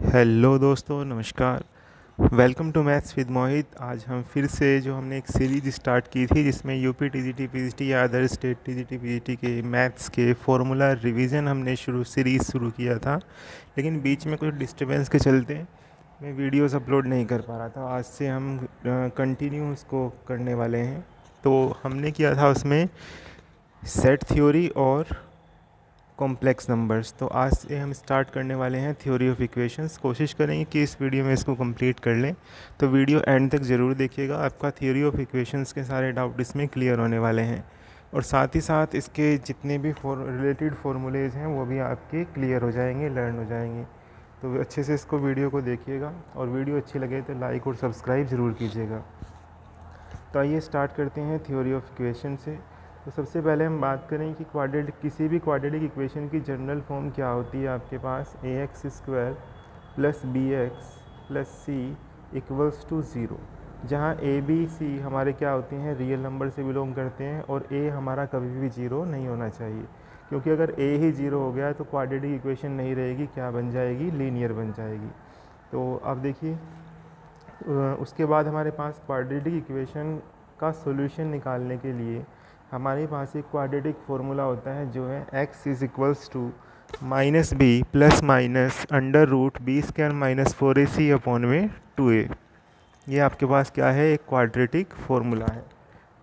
Hello दोस्तों, नमस्कार। Welcome to maths with मोहित। आज हम फिर से जो हमने एक सीरीज स्टार्ट की थी जिसमें यूपी टीजीटी पीजीटी या अदर स्टेट टीजीटी पीजीटी के मैथ्स के फॉर्मूला रिवीजन हमने सीरीज़ शुरू किया था, लेकिन बीच में कुछ डिस्टरबेंस के चलते मैं वीडियोस अपलोड नहीं कर पा रहा था। आज से हम कंटिन्यू उसको करने वाले हैं। तो हमने किया था उसमें सेट थ्योरी और कॉम्प्लेक्स नंबर्स। तो आज से हम स्टार्ट करने वाले हैं थ्योरी ऑफ इक्वेशंस। कोशिश करेंगे कि इस वीडियो में इसको कंप्लीट कर लें, तो वीडियो एंड तक ज़रूर देखिएगा। आपका थ्योरी ऑफ इक्वेशंस के सारे डाउट इसमें क्लियर होने वाले हैं, और साथ ही साथ इसके जितने भी रिलेटेड फार्मूलेज हैं वो भी आपके क्लियर हो जाएंगे, लर्न हो जाएंगे। तो अच्छे से इसको वीडियो को देखिएगा, और वीडियो अच्छी लगे तो लाइक और सब्सक्राइब ज़रूर कीजिएगा। तो आइए स्टार्ट करते हैं थ्योरी ऑफ इक्वेशन से। तो सबसे पहले हम बात करें कि किसी भी क्वाड्रेटिक इक्वेशन की जनरल फॉर्म क्या होती है। आपके पास ax² plus bx plus C equals to zero, जहाँ a b c हमारे क्या होते हैं, रियल नंबर से बिलोंग करते हैं, और a हमारा कभी भी ज़ीरो नहीं होना चाहिए, क्योंकि अगर a ही ज़ीरो हो गया तो क्वाड्रेटिक इक्वेशन नहीं रहेगी, क्या बन जाएगी, लीनियर बन जाएगी। तो अब देखिए, उसके बाद हमारे पास क्वाड्रेटिक इक्वेशन का सॉल्यूशन निकालने के लिए हमारे पास एक क्वाड्रेटिक फार्मूला होता है, जो है x is equals to minus B plus minus under root B square minus 4ac upon में 2a। ये आपके पास क्या है, एक क्वाड्रेटिक फार्मूला है।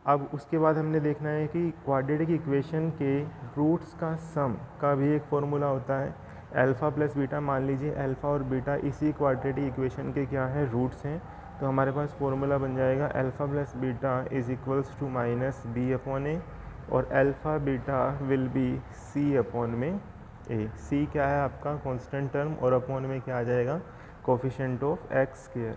अब उसके बाद हमने देखना है कि क्वाड्रेटिक इक्वेशन के रूट्स का सम का भी एक फार्मूला होता है, अल्फ़ा प्लस बीटा। मान लीजिए अल्फ़ा और बीटा इसी क्वाड्रेटिक इक्वेशन के क्या है, रूट्स हैं। तो हमारे पास फार्मूला बन जाएगा alpha plus beta is equals to minus B upon A, और alpha beta will be C upon में ए। सी क्या है आपका कांस्टेंट टर्म, और अपॉन में क्या आ जाएगा, coefficient of x square.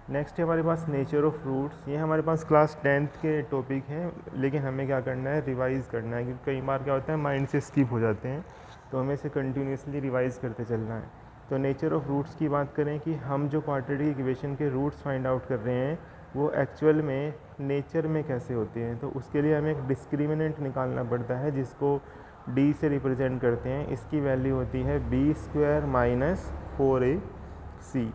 Next है हमारे पास नेचर ऑफ रूट्स। ये हमारे पास क्लास 10th के टॉपिक हैं, लेकिन हमें क्या करना है, रिवाइज़ करना है, क्योंकि कई बार क्या होता है माइंड से स्किप हो जाते हैं, तो हमें इसे कंटिन्यूसली रिवाइज़ करते चलना है। तो नेचर ऑफ रूट्स की बात करें कि हम जो क्वाड्रेटिक इक्वेशन के रूट्स फाइंड आउट कर रहे हैं वो एक्चुअल में नेचर में कैसे होते हैं। तो उसके लिए हमें एक डिस्क्रिमिनेंट निकालना पड़ता है, जिसको डी से रिप्रेजेंट करते हैं। इसकी वैल्यू होती है B square minus 4ac।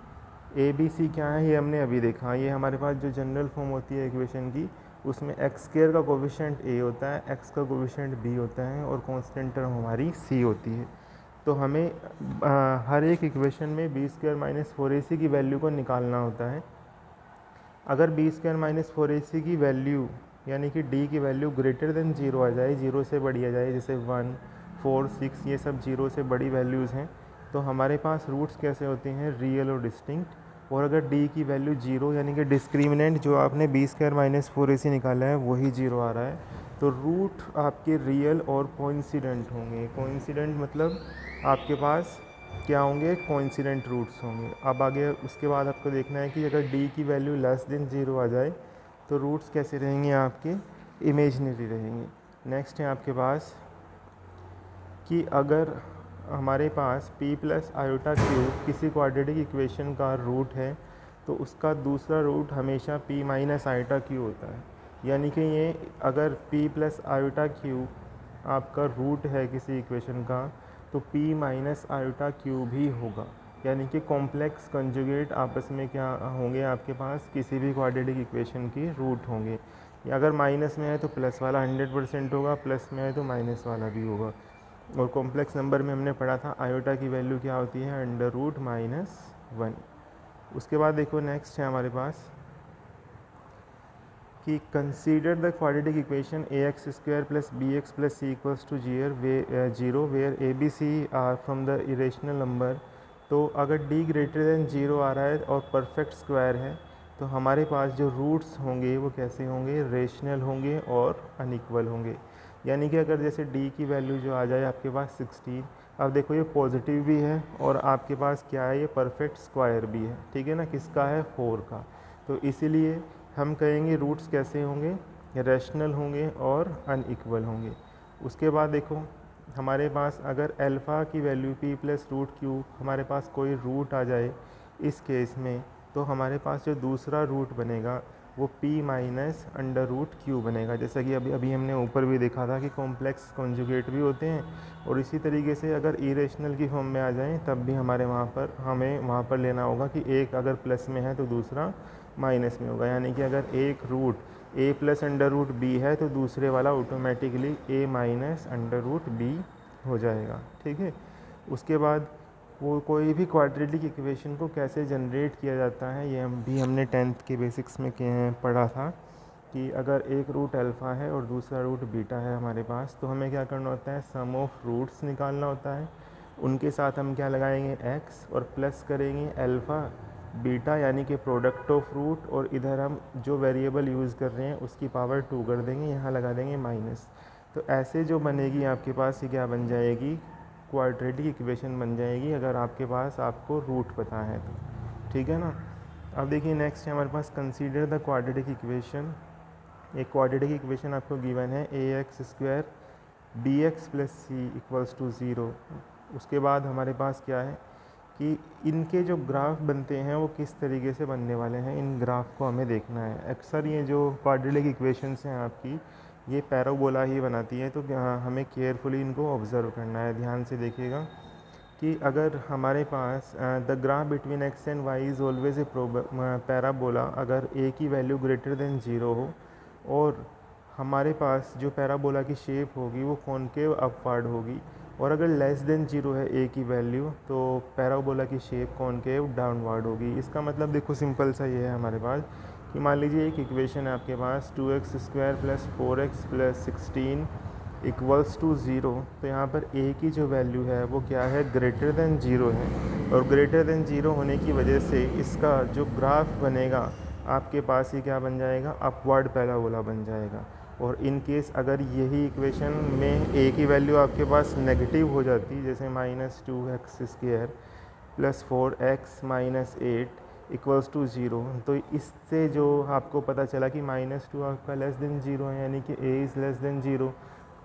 A B C क्या है, ये हमने अभी देखा। ये हमारे पास जो जनरल फॉर्म होती है इक्वेशन की, उसमें एक्स स्क्वायर का कोफिशिएंट ए होता है, एक्स का कोफिशिएंट बी होता है, और कांस्टेंट टर्म हमारी सी होती है। तो हमें हर एक इक्वेशन में बी स्क्वायर माइनस 4ac की वैल्यू को निकालना होता है। अगर बी स्क्वायर माइनस 4ac की वैल्यू यानी कि डी की वैल्यू ग्रेटर देन ज़ीरो आ जाए, ज़ीरो से बड़ी आ जाए, जैसे 1, 4, 6, ये सब ज़ीरो से बड़ी वैल्यूज़ हैं, तो हमारे पास रूट्स कैसे होते हैं, रियल और डिस्टिंक्ट। और अगर डी की वैल्यू ज़ीरो यानी कि डिस्क्रिमिनेंट जो आपने बी स्क्वायर माइनस 4ac निकाला है वही ज़ीरो आ रहा है, तो रूट आपके रियल और कोइंसिडेंट होंगे। कोइंसिडेंट मतलब आपके पास क्या होंगे, कोइंसिडेंट रूट्स होंगे। अब आगे उसके बाद आपको देखना है कि अगर डी की वैल्यू लेस देन ज़ीरो आ जाए तो रूट्स कैसे रहेंगे, आपके इमेजिनरी रहेंगे। नेक्स्ट है आपके पास कि अगर हमारे पास p प्लस आयोटा क्यूब किसी क्वाड्रेटिक इक्वेशन का रूट है, तो उसका दूसरा रूट हमेशा p माइनस आयोटा क्यूब होता है। यानी कि ये अगर p प्लस आयोटा क्यूब आपका रूट है किसी इक्वेशन का, तो p माइनस आयोटा क्यूब ही होगा। यानी कि कॉम्प्लेक्स कंजुगेट आपस में क्या होंगे, आपके पास किसी भी क्वाड्रेटिक इक्वेशन की रूट होंगे। अगर माइनस में है तो प्लस वाला 100% होगा, प्लस में है तो माइनस वाला भी होगा। और कॉम्प्लेक्स नंबर में हमने पढ़ा था आयोटा की वैल्यू क्या होती है, अंडर रूट माइनस 1। उसके बाद देखो नेक्स्ट है हमारे पास कि consider the quadratic equation ax square plus bx plus c equals to zero where A B C are from the irrational number. तो अगर d ग्रेटर देन जीरो आ रहा है और परफेक्ट स्क्वायर है, तो हमारे पास जो रूट्स होंगे वो कैसे होंगे, रेशनल होंगे और अनइक्वल होंगे। यानी कि अगर जैसे d की वैल्यू जो आ जाए आपके पास 16, अब देखो ये पॉजिटिव भी है और आपके पास क्या है, ये परफेक्ट स्क्वायर भी है, ठीक है ना, किसका है, 4 का। तो इसीलिए हम कहेंगे रूट्स कैसे होंगे, रैशनल होंगे और अनइक्वल होंगे। उसके बाद देखो हमारे पास अगर अल्फ़ा की value p plus root cube, हमारे पास कोई रूट आ जाए इस केस में, तो हमारे पास जो दूसरा रूट बनेगा वो p minus under root Q बनेगा। जैसा कि अभी अभी हमने ऊपर भी देखा था कि कॉम्प्लेक्स कॉन्जुगेट भी होते हैं, और इसी तरीके से अगर इरेशनल की फॉर्म में आ जाएं तब भी हमें वहाँ पर लेना होगा कि एक अगर प्लस में है तो दूसरा माइनस में होगा। यानी कि अगर एक root a plus under root B है तो दूसरे वाला automatically a minus under root B हो जाएगा। ठीक है, उसके बाद वो कोई भी क्वाड्रेटिक इक्वेशन को कैसे जनरेट किया जाता है ये हमने 10th के बेसिक्स में पढ़ा था कि अगर एक रूट अल्फ़ा है और दूसरा रूट बीटा है हमारे पास, तो हमें क्या करना होता है, सम ऑफ रूट्स निकालना होता है। उनके साथ हम क्या लगाएंगे, x, और प्लस करेंगे अल्फ़ा बीटा यानी कि प्रोडक्ट ऑफ रूट, और इधर हम जो वेरिएबल यूज़ कर रहे हैं उसकी पावर 2 कर देंगे, यहाँ लगा देंगे माइनस। तो ऐसे जो बनेगी आपके पास ये क्या बन जाएगी, क्वाड्रेटिक इक्वेशन बन जाएगी, अगर आपके पास आपको रूट पता है तो। ठीक है ना। अब देखिए नेक्स्ट है हमारे पास कंसीडर द क्वाड्रेटिक इक्वेशन। एक क्वाड्रेटिक इक्वेशन आपको गिवन है ax² bx plus C equals to 0। उसके बाद हमारे पास क्या है कि इनके जो ग्राफ बनते हैं वो किस तरीके से बनने वाले हैं, इन ग्राफ को हमें देखना है। अक्सर ये जो क्वाड्रेटिक इक्वेशंस हैं आपकी, ये पैराबोला ही बनाती है, तो हमें केयरफुली इनको ऑब्ज़र्व करना है। ध्यान से देखिएगा कि अगर हमारे पास the graph between X and Y is always a parabola, अगर ए की वैल्यू ग्रेटर देन 0 हो, और हमारे पास जो पैराबोला की शेप होगी वो कॉनकेव अपवर्ड होगी, और अगर लेस देन 0 है ए की वैल्यू तो पैराबोला की शेप कॉनकेव डाउनवर्ड होगी। इसका मतलब देखो सिंपल सा ये है हमारे पास कि मान लीजिए एक इक्वेशन है आपके पास 2x² plus 4x plus 16 equals to 0, तो यहाँ पर a की जो वैल्यू है वो क्या है, ग्रेटर देन 0 है, और ग्रेटर देन 0 होने की वजह से इसका जो ग्राफ बनेगा आपके पास ही क्या बन जाएगा, अपवर्ड पैराबोला बन जाएगा। और इन केस अगर यही इक्वेशन में a की वैल्यू आपके पास नेगेटिव हो जाती, जैसे -2x² plus 4x minus 8 equals to 0, तो इससे जो आपको पता चला कि -2 आपका लेस देन 0 है, यानी कि a इज़ लेस देन 0,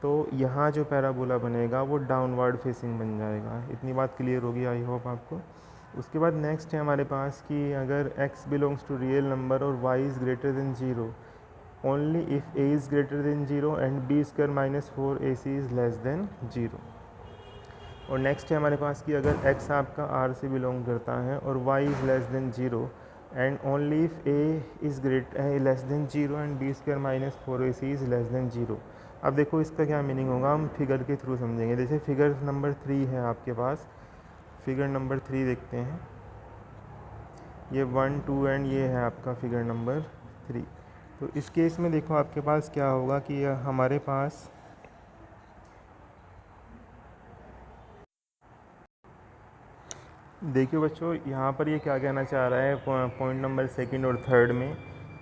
तो यहाँ जो पैराबोला बनेगा वो डाउनवर्ड फेसिंग बन जाएगा। इतनी बात क्लियर होगी आई होप आपको। उसके बाद नेक्स्ट है हमारे पास कि अगर x belongs to real number और y is greater than 0 only if a is greater than 0 and b² minus 4ac is less than 0। और नेक्स्ट है हमारे पास कि अगर x आपका r से बिलोंग करता है और y is less than 0 and only if a is less than 0 and b² minus 4ac is less than 0। अब देखो इसका क्या मीनिंग होगा, हम फिगर के थ्रू समझेंगे। जैसे फिगर नंबर 3 है आपके पास, फिगर नंबर 3 देखते हैं, ये 1 2 एंड ये है आपका फिगर नंबर 3। तो इस केस में देखो आपके पास क्या होगा कि हमारे पास देखिए बच्चों, यहाँ पर ये क्या कहना चाह रहा है पॉइंट नंबर 2 और 3 में,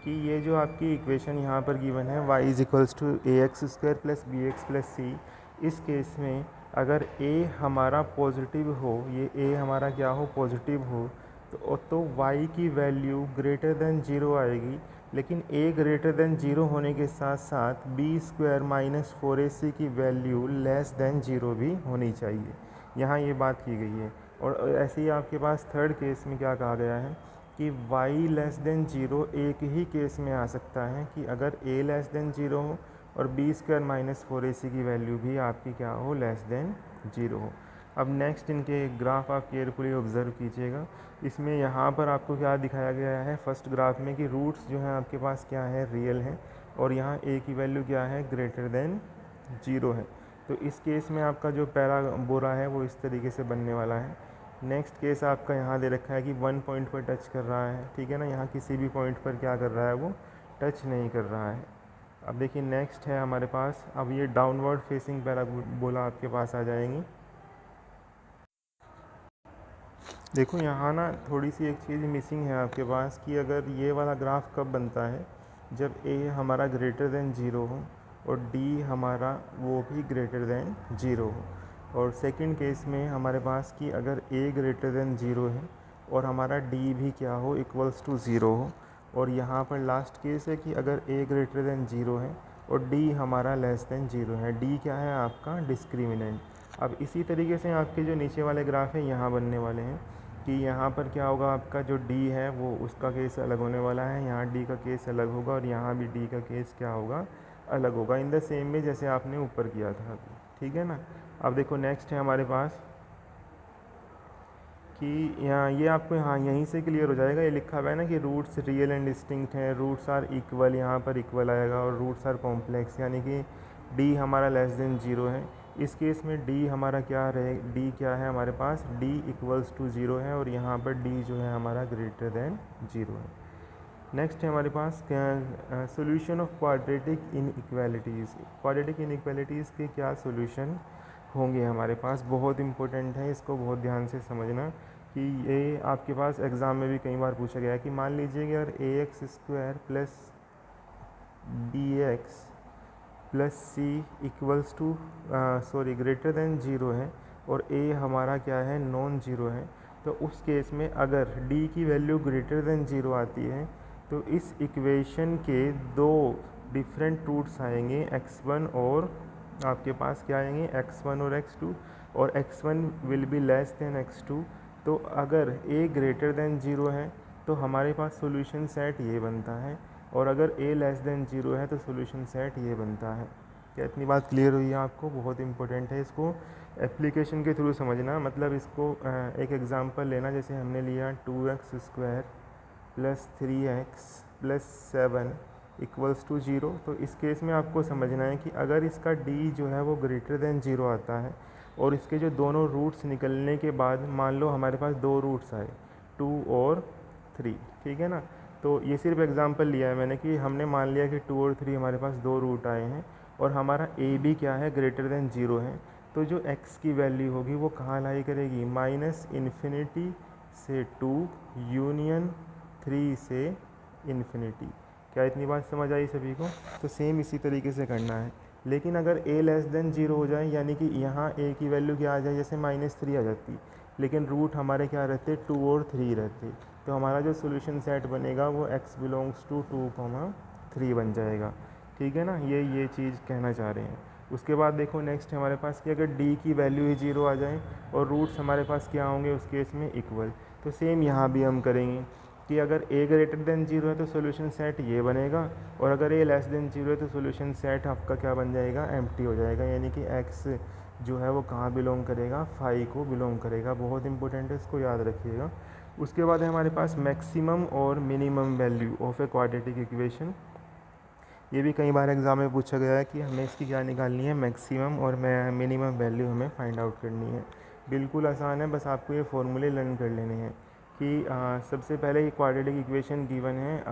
कि ये जो आपकी इक्वेशन यहाँ पर गिवन है y is equals to ax² plus bx plus C, इस केस में अगर a हमारा पॉजिटिव हो, ये a हमारा क्या हो, पॉजिटिव हो, तो y की वैल्यू ग्रेटर देन 0 आएगी। लेकिन a ग्रेटर देन 0 होने के साथ साथ b² माइनस 4ac की वैल्यू लेस देन 0 भी होनी चाहिए। यहाँ ये बात की गई है। और ऐसे ही आपके पास थर्ड केस में क्या कहा गया है कि y लेस देन 0 एक ही केस में आ सकता है कि अगर a लेस देन 0 हो और b² माइनस 4ac की वैल्यू भी आपकी क्या हो, लेस देन 0 हो। अब नेक्स्ट इनके ग्राफ आप केयरफुली ऑब्ज़र्व कीजिएगा। इसमें यहाँ पर आपको क्या दिखाया गया है फर्स्ट ग्राफ में कि रूट्स जो हैं आपके पास क्या है, रियल हैं, और यहाँ a की वैल्यू क्या है, ग्रेटर देन 0 है। तो इस केस में आपका जो पैराबोला है वो इस तरीके से बनने वाला है। नेक्स्ट केस आपका यहाँ दे रखा है कि 1 पॉइंट पर टच कर रहा है, ठीक है ना, यहाँ किसी भी पॉइंट पर क्या कर रहा है, वो टच नहीं कर रहा है। अब देखिए नेक्स्ट है हमारे पास, अब ये डाउनवर्ड फेसिंग पैराबोला आपके पास आ जाएंगी। देखो यहाँ ना थोड़ी सी एक चीज़ मिसिंग है आपके पास कि अगर ये वाला ग्राफ कब बनता है, जब a हमारा ग्रेटर देन 0 हो और d हमारा वो भी ग्रेटर देन 0 हो। और सेकंड केस में हमारे पास कि अगर a ग्रेटर देन 0 है और हमारा d भी क्या हो, इक्वल्स टू 0 हो। और यहाँ पर लास्ट केस है कि अगर a ग्रेटर देन 0 है और d हमारा लेस देन 0 है। d क्या है आपका, डिस्क्रिमिनेंट। अब इसी तरीके से आपके जो नीचे वाले ग्राफ हैं यहाँ बनने वाले हैं कि यहाँ पर क्या होगा, आपका जो डी है वो उसका केस अलग होने वाला है, यहाँ डी का केस अलग होगा और यहाँ भी डी का केस क्या होगा, अलग होगा, इन द सेम वे जैसे आपने ऊपर किया था अभी, ठीक है ना। अब देखो नेक्स्ट है हमारे पास कि यहाँ ये आपको हाँ यहीं से क्लियर हो जाएगा, ये लिखा हुआ है ना कि रूट्स रियल एंड डिस्टिंक्ट हैं, रूट्स आर इक्वल, यहाँ पर इक्वल आएगा, और रूट्स आर कॉम्प्लेक्स, यानी कि डी हमारा लेस देन ज़ीरो है। इस केस में डी हमारा क्या रहे, डी क्या है हमारे पास, डी इक्वल्स टू ज़ीरो है, और यहाँ पर डी जो है हमारा ग्रेटर देन ज़ीरो है। नेक्स्ट है हमारे पास solution of quadratic inequalities. Quadratic inequalities के क्या सोल्यूशन होंगे हमारे पास, बहुत इंपॉर्टेंट है, इसको बहुत ध्यान से समझना कि ये आपके पास एग्ज़ाम में भी कई बार पूछा गया है कि मान लीजिए कि अगर A X square plus B X plus C equals to greater than zero है और ए हमारा क्या है, नॉन ज़ीरो है, तो उस केस में अगर डी की वैल्यू ग्रेटर देन ज़ीरो आती है तो इस इक्वेशन के दो डिफरेंट रूट्स आएंगे, x1 और आपके पास क्या आएंगे, x1 और x2, और x1 will be less than x2। तो अगर a ग्रेटर देन ज़ीरो है तो हमारे पास सॉल्यूशन सेट ये बनता है, और अगर a लेस देन ज़ीरो है तो सॉल्यूशन सेट ये बनता है। क्या इतनी बात क्लियर हुई है आपको, बहुत इंपॉर्टेंट है, इसको एप्लीकेशन के थ्रू समझना, मतलब इसको एक एग्जांपल लेना, जैसे हमने लिया 2x square plus 3x plus 7 equals to zero. तो इस केस में आपको समझना है कि अगर इसका d जो है वो ग्रेटर देन ज़ीरो आता है और इसके जो दोनों रूट्स निकलने के बाद मान लो हमारे पास दो रूट्स आए 2 और 3, ठीक है ना। तो ये सिर्फ एग्जांपल लिया है मैंने कि हमने मान लिया कि 2 और 3 हमारे पास दो रूट आए हैं और हमारा a भी क्या है, ग्रेटर देन ज़ीरो है, तो जो x की वैल्यू होगी वो कहाँ लाई करेगी, माइनस इन्फिनिटी से 2 यूनियन 3 से इन्फिनिटी। क्या इतनी बात समझ आई सभी को। तो सेम इसी तरीके से करना है, लेकिन अगर a लेस देन ज़ीरो हो जाए, यानी कि यहाँ a की वैल्यू क्या आ जाए, जैसे -3 आ जाती, लेकिन रूट हमारे क्या रहते, 2 और 3 रहते, तो हमारा जो सॉल्यूशन सेट बनेगा वो x बिलोंग्स टू 2, 3 बन जाएगा, ठीक है ना। ये चीज़ कहना चाह रहे हैं। उसके बाद देखो नेक्स्ट हमारे पास कि अगर d की वैल्यू ही 0 आ जाए और रूट्स हमारे पास क्या होंगे उस केस में, इक्वल। तो सेम यहाँ भी हम करेंगे कि अगर a ग्रेटर देन ज़ीरो है तो सॉल्यूशन सेट ये बनेगा, और अगर a लेस देन ज़ीरो है तो सॉल्यूशन सेट आपका क्या बन जाएगा, एम्प्टी हो जाएगा, यानी कि x जो है वो कहाँ बिलोंग करेगा, फाई को बिलोंग करेगा। बहुत इंपॉर्टेंट है, इसको याद रखिएगा। उसके बाद है हमारे पास मैक्सिमम और minimum value of a quadratic equation. ये भी कई बार एग्ज़ाम में पूछा गया है कि हमें इसकी क्या निकालनी है, मैक्सिमम और मिनिमम वैल्यू हमें फाइंड आउट करनी है। बिल्कुल आसान है, बस आपको ये फॉर्मूले लर्न कर लेने हैं कि सबसे पहले ये क्वाड्रेटिक इक्वेशन गिवन है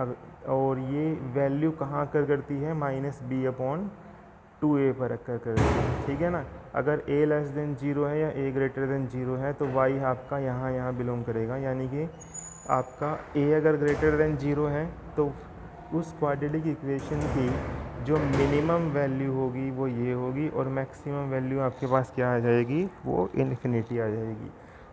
और ये वैल्यू कहाँ कर करती है, -b/2a पर करती है, ठीक है ना। अगर a लेस देन ज़ीरो है या a ग्रेटर देन ज़ीरो है तो y आपका यहाँ बिलोंग करेगा, यानी कि आपका a अगर ग्रेटर देन ज़ीरो है तो उस क्वाड्रेटिक इक्वेशन की जो मिनिमम वैल्यू होगी वो ये होगी, और मैक्सिमम वैल्यू आपके पास क्या आ जाएगी, वो इन्फिनिटी आ जाएगी।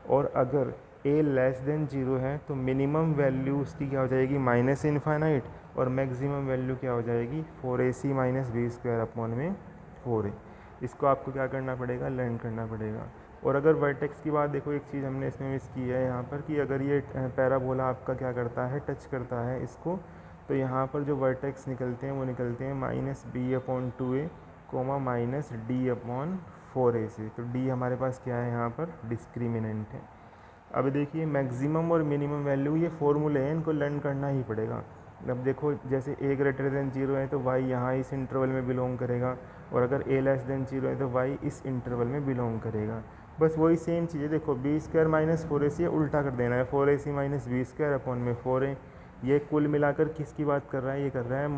और अगर a लेस देन ज़ीरो है तो मिनिमम वैल्यू उसकी क्या हो जाएगी, माइनस इन्फाइनाइट, और मैक्सिमम वैल्यू क्या हो जाएगी, 4ac माइनस b²/4a। इसको आपको क्या करना पड़ेगा, लर्न करना पड़ेगा। और अगर वर्टेक्स की बात देखो, एक चीज़ हमने इसमें मिस की है यहाँ पर कि अगर ये पैराबोला आपका क्या करता है, टच करता है इसको, तो यहाँ पर जो वर्टेक्स निकलते हैं वो निकलते हैं -b/2a, -d/4a से। तो d हमारे पास क्या है यहाँ पर, डिस्क्रिमिनेंट है। अब देखिए मैक्सिमम और मिनिमम वैल्यू ये फॉर्मूले हैं, इनको लर्न करना ही पड़ेगा। अब देखो जैसे a ग्रेटर देन ज़ीरो है तो y यहाँ इस इंटरवल में बिलोंग करेगा, और अगर a लेस देन ज़ीरो है तो y इस इंटरवल में बिलोंग करेगा। बस वही सेम चीज़ है, देखो b² - 4ac उल्टा कर देना है, 4ac - b²/4a। ये कुल मिलाकर किसकी बात कर रहा है, ये कर रहा है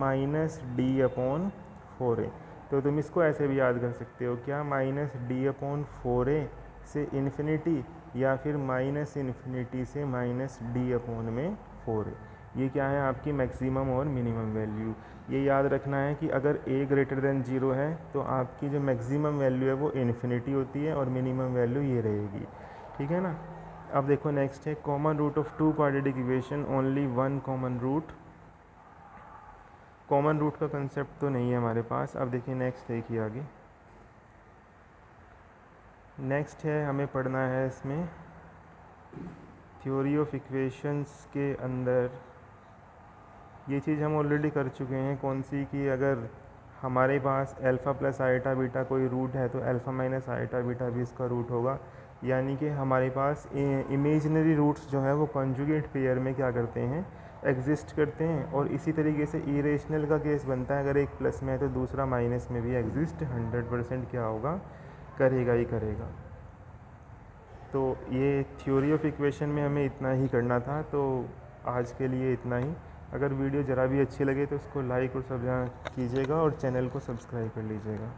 -d/4a। तो तुम इसको ऐसे भी याद कर सकते हो, क्या, -d/4a से इन्फिनिटी, या फिर -इन्फिनिटी से -d/4a। ये क्या है, आपकी मैक्सिमम और मिनिमम वैल्यू। ये याद रखना है कि अगर a ग्रेटर देन ज़ीरो है तो आपकी जो मैक्सिमम वैल्यू है वो इन्फिनिटी होती है और मिनिमम वैल्यू ये रहेगी, ठीक है ना। अब देखो नेक्स्ट है common root of two quadratic equation, only one common root. Common root का कंसेप्ट तो नहीं है हमारे पास। अब देखिए नेक्स्ट देखिए आगे, नेक्स्ट है हमें पढ़ना है इसमें थ्योरी ऑफ इक्वेशंस के अंदर ये चीज़ हम ऑलरेडी कर चुके हैं, कौन सी कि अगर हमारे पास अल्फ़ा प्लस आईटा बीटा कोई रूट है तो अल्फ़ा माइनस आईटा बीटा भी इसका रूट होगा। यानी कि हमारे पास इमेजिनरी रूट्स जो है वो कॉन्जुगेट पेयर में क्या करते हैं, एग्जिस्ट करते हैं। और इसी तरीके से इरेशनल का केस बनता है, अगर एक प्लस में है तो दूसरा माइनस में भी एग्जिस्ट 100% क्या होगा, करेगा ही करेगा। तो ये थ्योरी ऑफ इक्वेशन में हमें इतना ही करना था, तो आज के लिए इतना ही। अगर वीडियो ज़रा भी अच्छी लगे तो उसको लाइक और सब कीजिएगा और चैनल को सब्सक्राइब कर लीजिएगा।